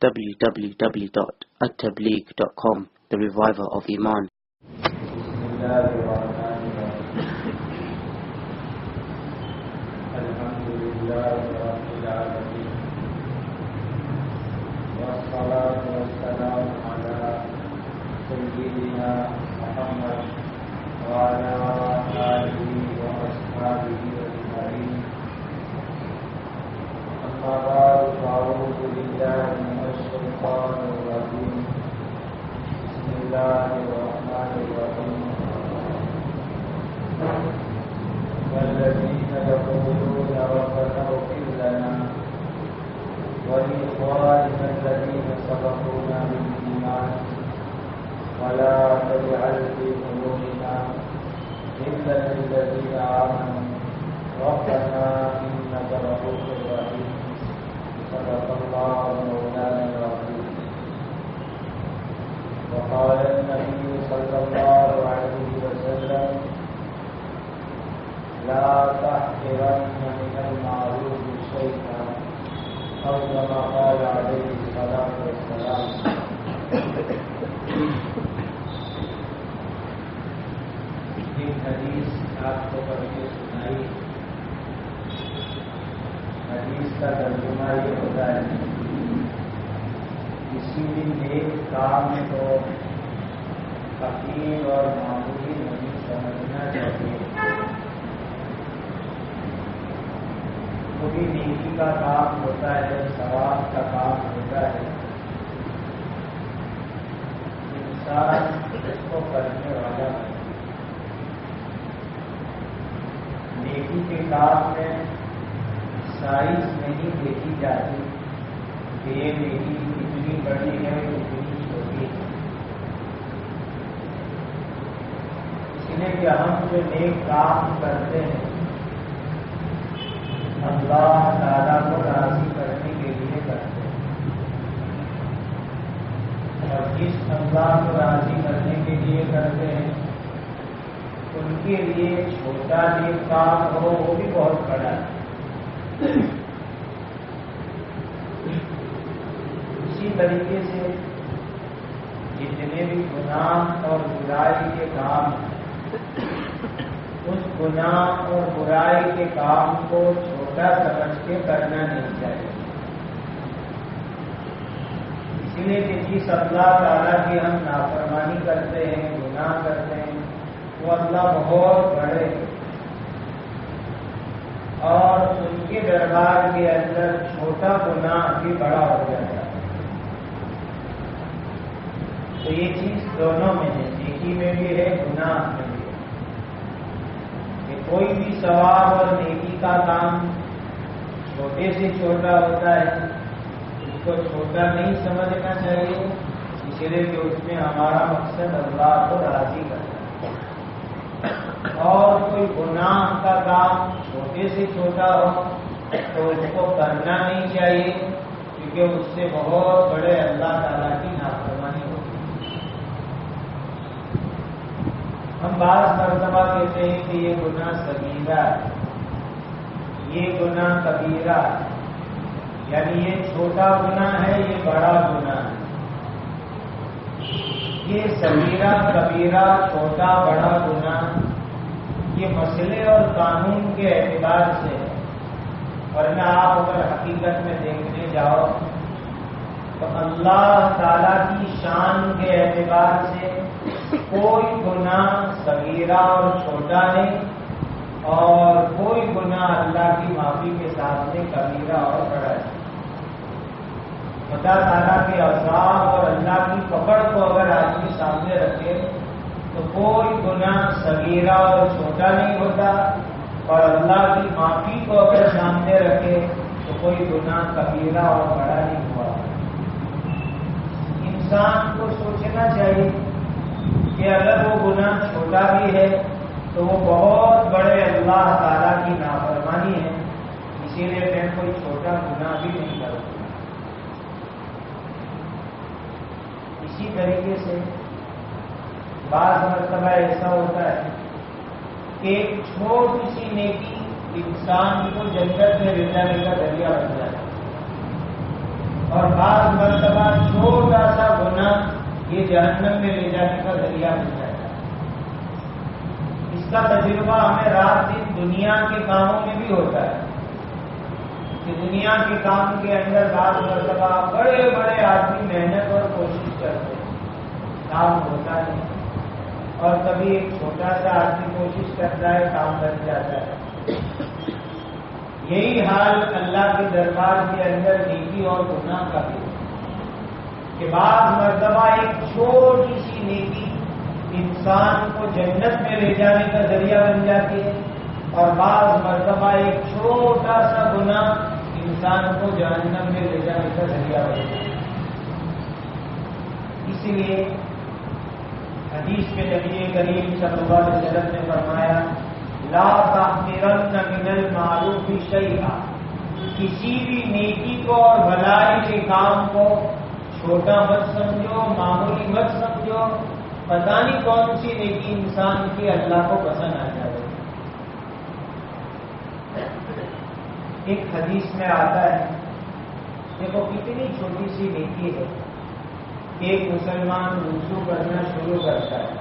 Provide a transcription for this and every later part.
www.attableek.com, the reviver of Iman. والصلاة والسلام على سيدنا محمد وعلى آله وأصحابه أجمعين. أما بعد فأعوذ بالله من الشيطان الرجيم. بسم الله الرحمن الرحيم. والذين يقولون ربنا اغفر لنا ولإخواننا الذين سبقونا بالإيمان ولا تجعل في قلوبنا غلا للذين آمنوا ربنا إنك رؤوف رحيم. صدق الله مولانا العظيم. وقال النبي صلى الله عليه وسلم لا تحقرن من المعروف شيئا أو كما قال عليه الصلاة والسلام. ایک حدیث آپ کو پڑھ کے سنائی. حدیث کا ترجمہ یہ ہوتا ہے کسی بھی نیک کام کو حقیر اور معمولی نہیں سمجھنا چاہیے. کوئی نیکی کا کام ہوتا ہے, ثواب کا کام ہوتا ہے, انسان اس کو کرنے والا ہے. نیکی کے کام میں سائز نہیں دیکھی جاتی کہ یہ نیکی کتنی بڑی ہے کتنی چھوٹی ہے. اس لیے کہ ہم جو نیک کام کرتے ہیں اللہ تعالیٰ کو راضی کرنے کے لیے کرتے ہیں, اور جس اللہ کو راضی کرنے کے لیے کرتے ہیں ان کے لیے چھوٹا نیک کام ہو وہ بھی بہت بڑا ہے. اسی طریقے سے جتنے بھی گناہ اور برائی کے کام اس گناہ اور برائی کے کام کو چھوٹا سمجھ کے کرنا نہیں چاہیے. اسی لیے کہ جس اللہ تعالیٰ کی ہم نافرمانی کرتے ہیں, گناہ کرتے ہیں, وہ اللہ بہت بڑے ہیں اور ان کے دربار کے اندر چھوٹا گناہ بھی بڑا ہو جاتا ہے. تو یہ چیز دونوں میں ہے, نیکی میں بھی ہے, گناہ میں بھی ہے. کوئی بھی ثواب اور نیکی کا کام چھوٹے سے چھوٹا ہوتا ہے, اس کو چھوٹا نہیں سمجھنا چاہیے, اس لیے کہ اس میں ہمارا مقصد اللہ کو راضی کرنا ہے. اور کوئی گناہ کا کام چھوٹے سے چھوٹا ہو تو اس کو کرنا نہیں چاہیے, کیونکہ اس سے بہت بڑے اللہ تعالیٰ کی نافرمانی ہوتی ہے. ہم بعض مرتبہ کہتے ہیں کہ یہ گناہ صغیرہ ہے, یہ گناہ کبیرہ ہے, یعنی یہ چھوٹا گناہ ہے, یہ بڑا گناہ ہے. یہ صغیرہ کبیرہ چھوٹا بڑا گناہ یہ مسئلے اور قانون کے اعتبار سے ہے, ورنہ آپ اگر حقیقت میں دیکھنے جاؤ تو اللہ تعالیٰ کی شان کے اعتبار سے کوئی گناہ صغیرہ اور چھوٹا نہیں, اور کوئی گناہ اللہ کی معافی کے سامنے کبیرہ اور بڑا ہے. خدا تعالیٰ کے عذاب اور اللہ کی پکڑ کو اگر آدمی سامنے رکھے تو کوئی گناہ صغیرہ اور چھوٹا نہیں ہوتا, اور اللہ کی معافی کو اگر سامنے رکھے تو کوئی گناہ کبیرہ اور بڑا نہیں ہوا. انسان کو سوچنا چاہیے کہ اگر وہ گناہ چھوٹا بھی ہے تو وہ بہت بڑے اللہ تعالیٰ کی نافرمانی ہے, اسی لیے میں کوئی چھوٹا گناہ بھی نہیں کروں. اسی طریقے سے بعض مرتبہ ایسا ہوتا ہے کہ ایک چھوٹی سی نیکی انسان کو جنت میں لے جانے کا ذریعہ بن جاتا ہے, اور بعض مرتبہ یہ جہنم میں لے جانے کا ذریعہ بن جاتا ہے۔ اس کا تجربہ ہمیں رات دن دنیا کے کاموں میں بھی ہوتا ہے کہ دنیا کے کام کے اندر بعض مرتبہ بڑے بڑے آدمی محنت اور کوشش کرتے ہیں، کام ہوتا نہیں، اور کبھی ایک چھوٹا سا آدمی کوشش کرتا ہے، کام بن جاتا ہے۔ یہی حال اللہ کے دربار کے اندر نیکی اور گناہ کا بھی ہے کہ بعض مرتبہ ایک چھوٹی سی نیکی انسان کو جنت میں لے جانے کا ذریعہ بن جاتی ہے، اور بعض مرتبہ ایک چھوٹا سا گناہ انسان کو جہنم میں لے جانے کا ذریعہ بن جاتا ہے۔ اسی لیے حدیث میں نبی کریم صلی اللہ علیہ وسلم نے فرمایا لا تحقرن من المعروف شیئا، کسی بھی نیکی کو اور بھلائی کے کام کو چھوٹا مت سمجھو، معمولی مت سمجھو، پتہ نہیں کون سی نیکی انسان کی اللہ کو پسند آ جائے۔ ایک حدیث میں آتا ہے، دیکھو کتنی چھوٹی سی نیکی ہے، ایک مسلمان وضو کرنا شروع کرتا ہے،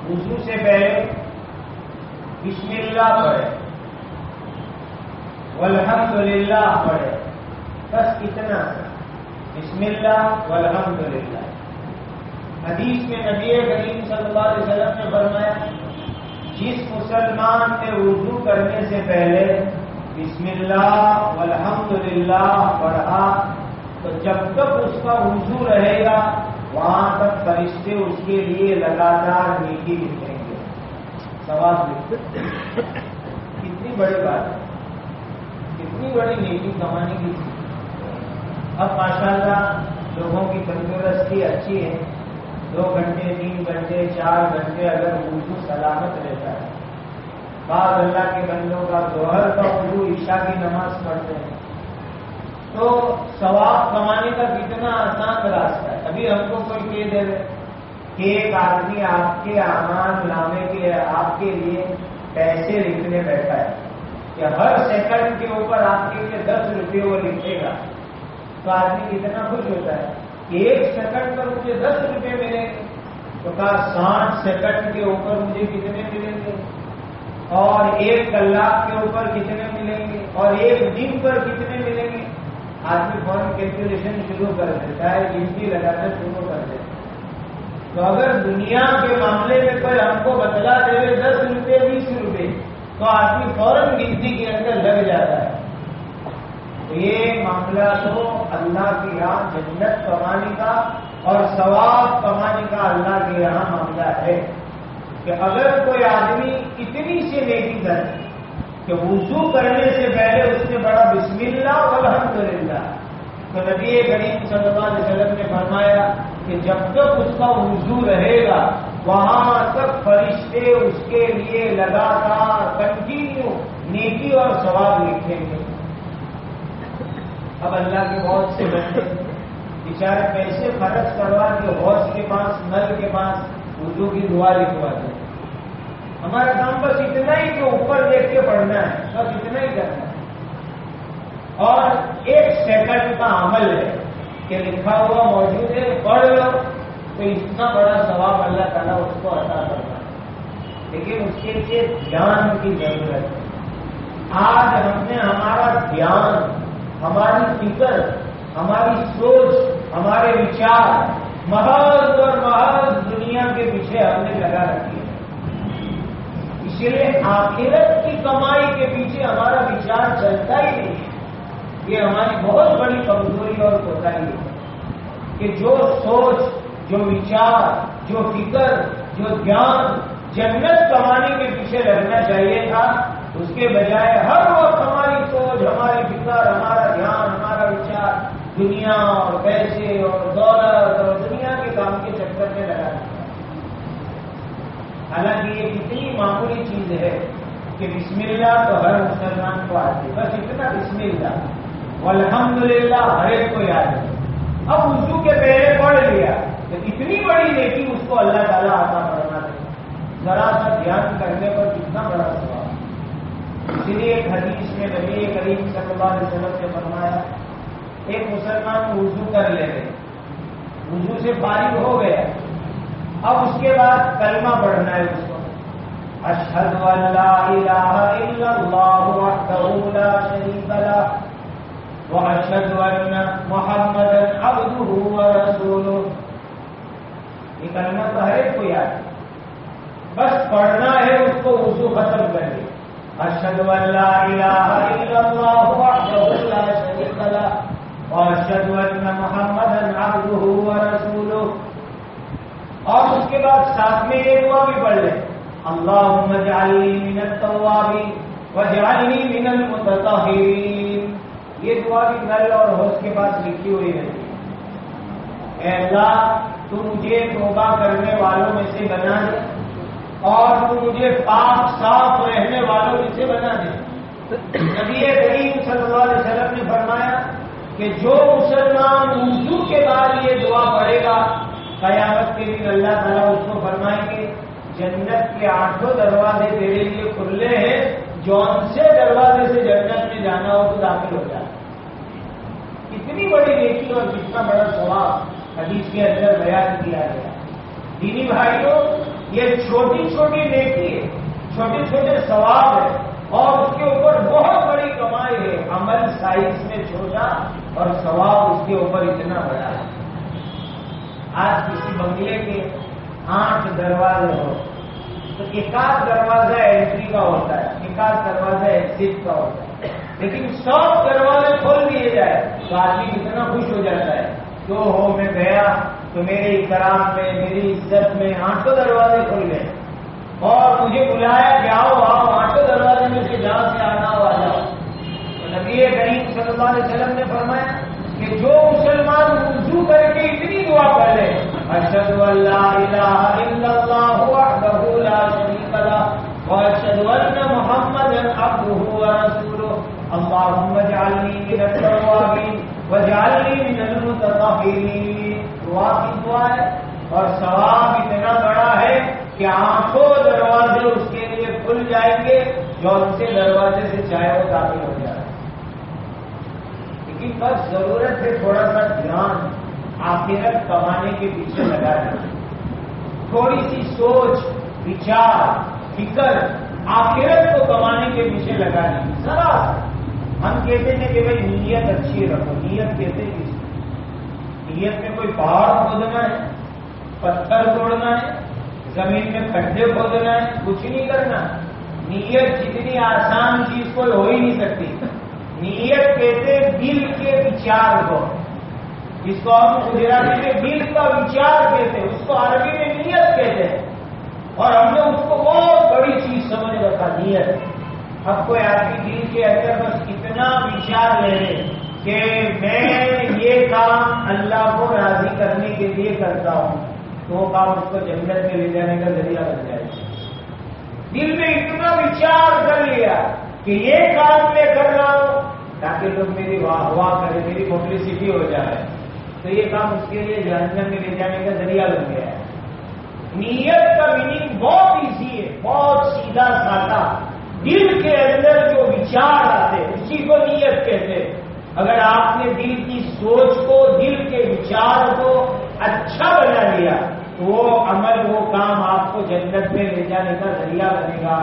وضو سے پہلے بسم اللہ پڑھے، والحمدللہ پڑھے، بس اتنا، بسم اللہ والحمدللہ۔ حدیث میں نبی کریم صلی اللہ علیہ وسلم نے فرمایا جس مسلمان نے وضو کرنے سے پہلے بسم اللہ والحمدللہ پڑھا تو جب تک اس کا وضو رہے گا وہاں تک فرشتے اس کے لیے لگاتار نیکی لکھیں گے، ثواب لکھتے۔ کتنی بڑی بات ہے، کتنی بڑی نیکی کمانے کی چیز۔ اب ماشاءاللہ لوگوں کی تندرستی اچھی ہے، 2 گھنٹے 3 گھنٹے 4 گھنٹے اگر وضو سلامت رہتا ہے، بعض اللہ کے بندوں کا ظہر کا وضو عشاء کی نماز پڑھتے ہیں، تو ثواب کمانے کا کتنا آسان راستہ ہے۔ ابھی ہم کو کوئی کہہ دے رہے کہ ایک آدمی آپ کے اعمال نامے کے آپ کے لیے پیسے لکھنے بیٹھا ہے کہ ہر سیکنڈ کے اوپر آپ کے لیے 10 روپے وہ لکھے گا، تو آدمی کتنا خوش ہوتا ہے کہ 1 سیکنڈ پر مجھے 10 روپے ملیں گے، تو کہا 60 سیکنڈ کے اوپر مجھے کتنے ملیں گے، اور 1 کلاک کے اوپر کتنے ملیں گے، اور 1 دن پر کتنے ملیں گے۔ آدمی فوراً کیلکولیشن شروع کر دیتا ہے، گنتی لگانا شروع کر دیتا ہے۔ تو اگر دنیا کے معاملے میں کوئی ہم کو بتلا دے 10 روپے 20 روپے، تو آدمی فوراً گنتی کے اندر لگ جاتا ہے۔ تو یہ معاملہ تو اللہ کی راہ جنت کمانے کا اور ثواب کمانے کا اللہ کے یہاں معاملہ ہے کہ اگر کوئی آدمی اتنی سی نیکی کرے کہ وضو کرنے سے پہلے اس نے پڑھا بسم اللہ والحمدللہ، تو نبی کریم صلی اللہ علیہ وسلم نے فرمایا کہ جب تک اس کا وضو رہے گا وہاں تک فرشتے اس کے لیے لگاتار کنٹینیو نیکی اور ثواب لکھیں گے۔ اب اللہ کے بہت سے بندے بیچارے پیسے خرچ کروا کے حوض کے پاس نل کے پاس وضو کی دعا لکھوا دیں، ہمارا کام بس اتنا ہی کہ اوپر دیکھ کے پڑھنا ہے، بس اتنا ہی کرنا ہے، اور 1 سیکنڈ کا عمل ہے کہ لکھا ہوا موجود ہے، پڑھ لو تو اتنا بڑا ثواب اللہ تعالیٰ اس کو عطا کرتا ہے، لیکن اس کے لیے دھیان کی ضرورت ہے۔ آج ہم نے ہمارا دھیان، ہماری فکر، ہماری سوچ، ہمارے وچار محض اور محض دنیا کے پیچھے ہم نے لگا رکھی ہے، اس لیے آخرت کی کمائی کے پیچھے ہمارا وچار چلتا ہی نہیں ہے۔ یہ ہماری بہت بڑی کمزوری اور کوتاہی ہے کہ جو سوچ، جو وچار، جو فکر، جو دھیان جنت کمانے کے پیچھے لگنا چاہیے تھا، اس کے بجائے ہر وقت ہماری سوچ، ہماری فکر، ہمارا دھیان، ہمارا وچار دنیا اور پیسے اور دولت اور دنیا کے کام کے چکر میں لگا دیا۔ حالانکہ یہ کتنی معمولی چیز ہے کہ بسم اللہ تو ہر مسلمان کو آتی ہے، بس اتنا بسم اللہ والحمدللہ ہر ایک کو یاد ہے۔ اب وضو کے پہلے پڑھ لیا تو اتنی بڑی نیکی اس کو اللہ تعالیٰ عطا فرما دے، ذرا سا دھیان کرنے پر کتنا بڑا ثواب۔ اسی لیے ایک حدیث میں نبی کریم صلی اللہ علیہ وسلم نے فرمایا ایک مسلمان وضو کر لے گئے، وضو سے فارغ ہو گیا، اب اس کے بعد کلمہ پڑھنا ہے اس کو، اشہد ان لا الہ الا اللہ وحدہ لا شریک لہ واشہد ان محمدا عبدہ ورسولہ. یہ کلمہ تو ہر ایک کو یاد ہے، بس پڑھنا ہے اس کو وضو ختم کر کے. اشہد ان لا الہ الا اللہ وحدہ لا شریک لہ واشہد ان محمدا عبدہ ورسولہ. اور اس کے بعد ساتھ میں یہ دعا بھی پڑھ لیں، اللہم اجعلنی من التوابین واجعلنی من المتطہرین. یہ دعا بھی نل اور ہوش کے پاس لکھی ہوئی رہتی ہے. اے اللہ تو مجھے توبہ کرنے والوں میں سے بنا دے اور تو مجھے پاک صاف رہنے والوں میں سے بنا دے. نبی کریم صلی اللہ علیہ وسلم نے فرمایا کہ جو مسلمان وضو کے بعد یہ دعا پڑھے گا، قیامت کے دن اللہ تعالیٰ اس کو فرمائیں گے جنت کے 8 دروازے تیرے لیے کھلے ہیں، جون سے دروازے سے جنت میں جانا ہو تو داخل ہو جائے. کتنی بڑی نیکی اور کتنا بڑا ثواب حدیث کے اندر بیان کیا گیا. دینی بھائیوں، یہ چھوٹی چھوٹی نیکی ہے، چھوٹے چھوٹے ثواب ہے اور اس کے اوپر بہت بڑی کمائی ہے. عمل سائز میں چھوٹا اور ثواب اس کے اوپر اتنا بڑا ہے. آج کسی بنگلے کے 8 دروازے ہو تو ایک آدھ دروازہ انٹری کا ہوتا ہے، ایک آدھ دروازہ ایگزٹ کا ہوتا ہے، لیکن 100 دروازے کھول دیے جائے تو آدمی کتنا خوش ہو جاتا ہے. تو ہو میں گیا تو میرے اکرام میں، میری عزت میں 8 دروازے کھل گئے اور مجھے بلایا کہ آؤ آؤ 8 دروازے میں سے جہاں سے آنا ہو آ جاؤ. تو نبی کریم صلی اللہ علیہ وسلم نے فرمایا کہ جو مسلمان وضو کر کے اتنی دعا کر لے، اشہد ان لا الہ الا اللہ وحدہ لا شریک لہ واشہد ان محمدا عبدہ ورسولہ اللہم اجعلنی من التوابین واجعلنی من المتطہرین. دعا کی دعا ہے اور ثواب اتنا بڑا ہے کہ 8 دروازے اس کے لیے کھل جائیں گے، جو ان سے دروازے سے چاہے وہ داخل ہو جائے. لیکن بس ضرورت ہے تھوڑا سا دھیان آخرت کمانے کے پیچھے لگا دیں، تھوڑی سی سوچ وچار فکر آخرت کو کمانے کے پیچھے لگا دیں. ذرا ہم کہتے ہیں کہ بھائی نیت اچھی رکھو. نیت کہتے ہیں کس نیت میں کوئی پہاڑ کھودنا ہے، پتھر توڑنا ہے، زمین میں کھڈے کھودنا ہے، کچھ نہیں کرنا. نیت جتنی آسان چیز کوئی ہو ہی نہیں سکتی. نیت کہتے دل کے وچار کو، جس کو ہم گجراتی میں دل کا وچار کہتے ہیں، اس کو عربی میں نیت کہتے ہیں. اور ہم نے اس کو بہت بڑی چیز سمجھ رکھا نیت. اب کوئی آدمی دل کے اندر بس اتنا وچار لے کہ میں یہ کام اللہ کو راضی کرنے کے لیے کرتا ہوں، تو وہ کام اس کو جنت میں لے جانے کا ذریعہ بن جائے. دل میں اتنا وچار کر لیا کہ یہ کام میں کر رہا ہوں تاکہ لوگ میری واہ واہ کرے، میری پبلسٹی ہو جائے، تو یہ کام اس کے لیے جہنم میں لے جانے کا ذریعہ بن گیا ہے. نیت کا میننگ بہت ایزی ہے، بہت سیدھا سادہ. دل کے اندر جو وچار آتے اسی کو نیت کہتے ہیں. اگر آپ نے دل کی سوچ کو، دل کے وچار کو اچھا بنا لیا تو وہ عمل، وہ کام آپ کو جنت میں لے جانے کا ذریعہ بنے گا.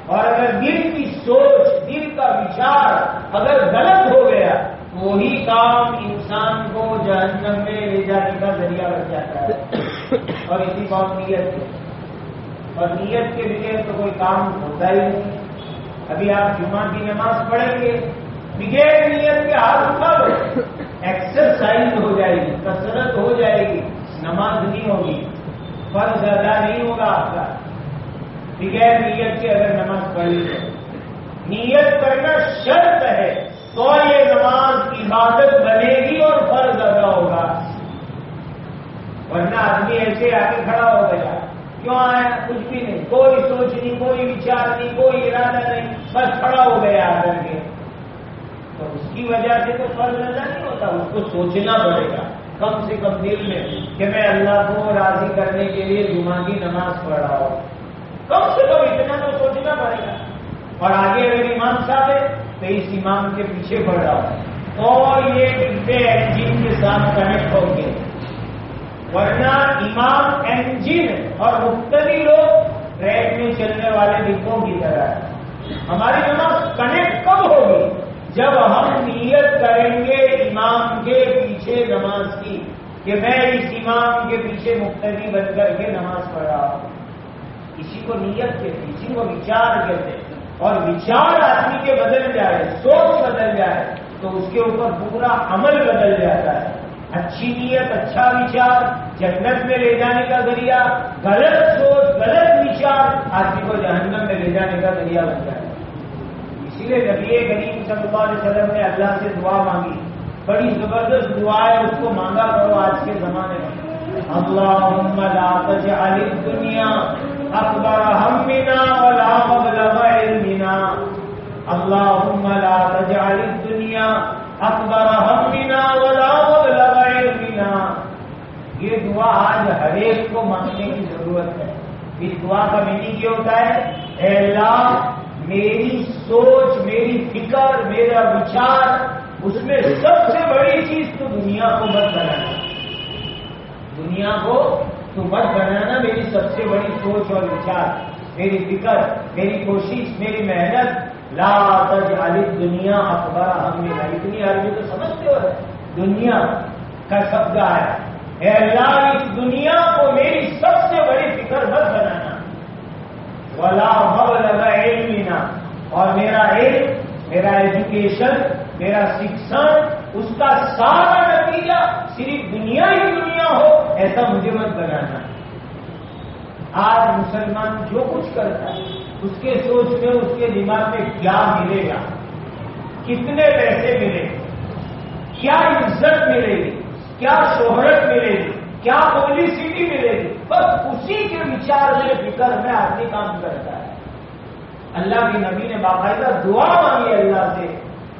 اور اگر دل کی سوچ، دل کا وچار اگر غلط ہو گیا تو وہی کام انسان کو جہنم میں لے جانے کا ذریعہ بن جاتا ہے. اور اسی بات نیت ہے، اور نیت کے بغیر تو کوئی کام ہوتا ہی نہیں. ابھی آپ جمعہ کی نماز پڑھیں گے، بغیر نیت کے ہاتھ اٹھا لو، ایکسرسائز ہو جائے گی، کسرت ہو جائے گی، نماز نہیں ہوگی، فرض ادا نہیں ہوگا آپ کا. بغیر نیت کے اگر نماز پڑھی تو نیت کرنا شرط ہے تو یہ نماز عبادت بنے گی اور فرض ادا ہوگا. ورنہ آدمی ایسے آگے کھڑا ہو گیا، کیوں آیا؟ کچھ بھی نہیں، کوئی سوچ نہیں، کوئی وچار نہیں، کوئی ارادہ نہیں، بس کھڑا ہو گیا آ کر کے. تو اس کی وجہ سے تو فرض ادا نہیں ہوتا. اس کو سوچنا پڑے گا کم سے کم دل میں کہ میں اللہ کو راضی کرنے کے لیے جمعہ کی نماز پڑھ رہا ہوں. کم سے کم اتنا تو سوچنا پڑے گا. اور آگے اگر امام صاحب ہے تو اس امام کے پیچھے پڑھ رہا ہوں اور یہ ڈبے انجن کے ساتھ کنیکٹ ہو گئے. ایمان انجن ہے اور مقتدی لوگ ٹریک میں چلنے والے ڈبوں کی طرح ہے۔ ہماری نماز کنیکٹ کب ہوگی؟ جب ہم نیت کریں گے امام کے پیچھے نماز کی کہ میں اس امام کے پیچھے مقتدی بن کر کے نماز پڑھ رہا ہوں۔ اسی کو نیت کہتے ہیں، اسی کو وچار کہتے ہیں۔ اور وچار آدمی کے بدل جائے، سوچ بدل جائے تو اس کے اوپر پورا عمل بدل جاتا ہے۔ اچھی نیت، اچھا وچار جنت میں لے جانے کا ذریعہ، غلط سوچ، غلط وچار آدمی کو جہنم میں لے جانے کا ذریعہ بن جائے۔ اسی لیے نبی کریم صلی اللہ علیہ وسلم نے اللہ سے دعا مانگی، بڑی زبردست دعا ہے، اس کو مانگا کرو آج کے زمانے میں۔ اللہم لا تجعل الدنیا اکبر ہمنا ولا مبلغ علمنا، اللہم لا تجعل الدنیا اکبر ہمنا ولا مبلغ علمنا۔ یہ دعا آج ہر ایک کو مانگنے کی ضرورت ہے۔ اس دعا کا میننگ یہ ہوتا ہے، اے اللہ میری سوچ، میری فکر، میرا وچار، اس میں سب سے بڑی چیز تو دنیا کو مت بنانا، دنیا کو تو مت بنانا، میری سب سے بڑی سوچ اور وچار، میری فکر، میری کوشش، میری محنت۔ لا تجعل الدنیا اکبر ہمنا، اتنی عربی تو سمجھتے ہو، دنیا کا شبد ہے، اے اللہ اس دنیا کو میری سب سے بڑی فکر مت بنانا۔ ولا مبلغ علمنا، اور میرا علم، میرا ایجوکیشن، میرا شکشن، اس کا سارا نتیجہ صرف دنیا ہی دنیا ہو، ایسا مجھے مت بنانا۔ آج مسلمان جو کچھ کرتا ہے اس کے سوچ میں، اس کے دماغ میں کیا ملے گا، کتنے پیسے ملے گا، کیا عزت ملے گی، کیا شہرت ملے گی، کیا پبلسٹی ملے گی، بس اسی کے وچار میں، فکر میں آدمی کام کرتا ہے۔ اللہ کے نبی نے باقاعدہ دعا مانگی اللہ سے،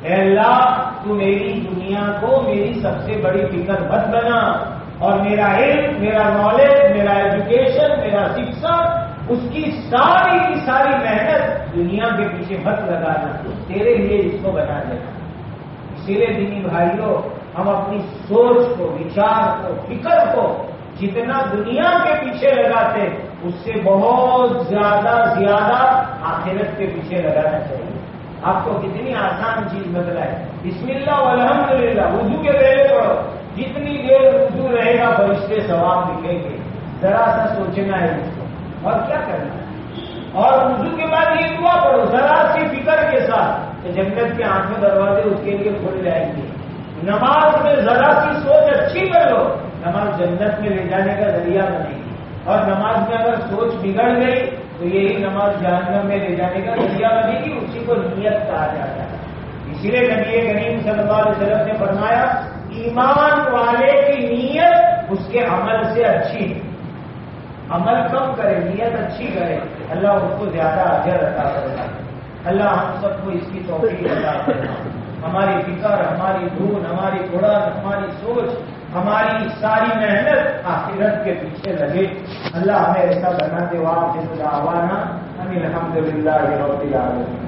اے اللہ تو میری دنیا کو میری سب سے بڑی فکر مت بنا، اور میرا علم، میرا نالج، میرا ایجوکیشن، میرا شکشا، اس کی ساری کی ساری محنت دنیا کے پیچھے مت لگانا، تیرے لیے اس کو بنا دینا۔ اسی لیے دینی بھائیوں، ہم اپنی سوچ کو، وچار کو، فکر کو جتنا دنیا کے پیچھے لگاتے اس سے بہت زیادہ آخرت کے پیچھے لگانا چاہیے۔ آپ کو کتنی آسان چیز بتلائے، بسم اللہ والحمدللہ، وضو کے پہلے پڑھو، جتنی دیر وضو رہے گا فرشتے ثواب دکھیں گے، ذرا سا سوچنا ہے اس کو، اور کیا کرنا ہے۔ اور وضو کے بعد یہ دعا پڑھو ذرا سی فکر کے ساتھ، تو جنت کے 8 دروازے اس کے لیے کھل جائیں گے۔ نماز میں ذرا سی سوچ اچھی کر لو، نماز جنت میں لے جانے کا ذریعہ بنے گی، اور نماز میں اگر سوچ بگڑ گئی تو یہی نماز جہنم میں لے جانے کا ذریعہ بنے گی، اسی کو نیت کہا جاتا ہے۔ اسی لیے نبی کریم صلی اللہ علیہ وسلم نے فرمایا، ایمان والے کی نیت اس کے عمل سے اچھی ہے، عمل کم کرے نیت اچھی کرے، اللہ اس کو زیادہ اجر عطا کرے گا۔ اللہ ہم سب کو اس کی توفیق عطا کرے، ہماری فکر، ہماری دھون، ہماری اڑان، ہماری سوچ، ہماری ساری محنت آخرت کے پیچھے لگے۔ اللہ ہمیں ایسا بنا دے، واہ جس دعوانا ان الحمدللہ رب العالمین۔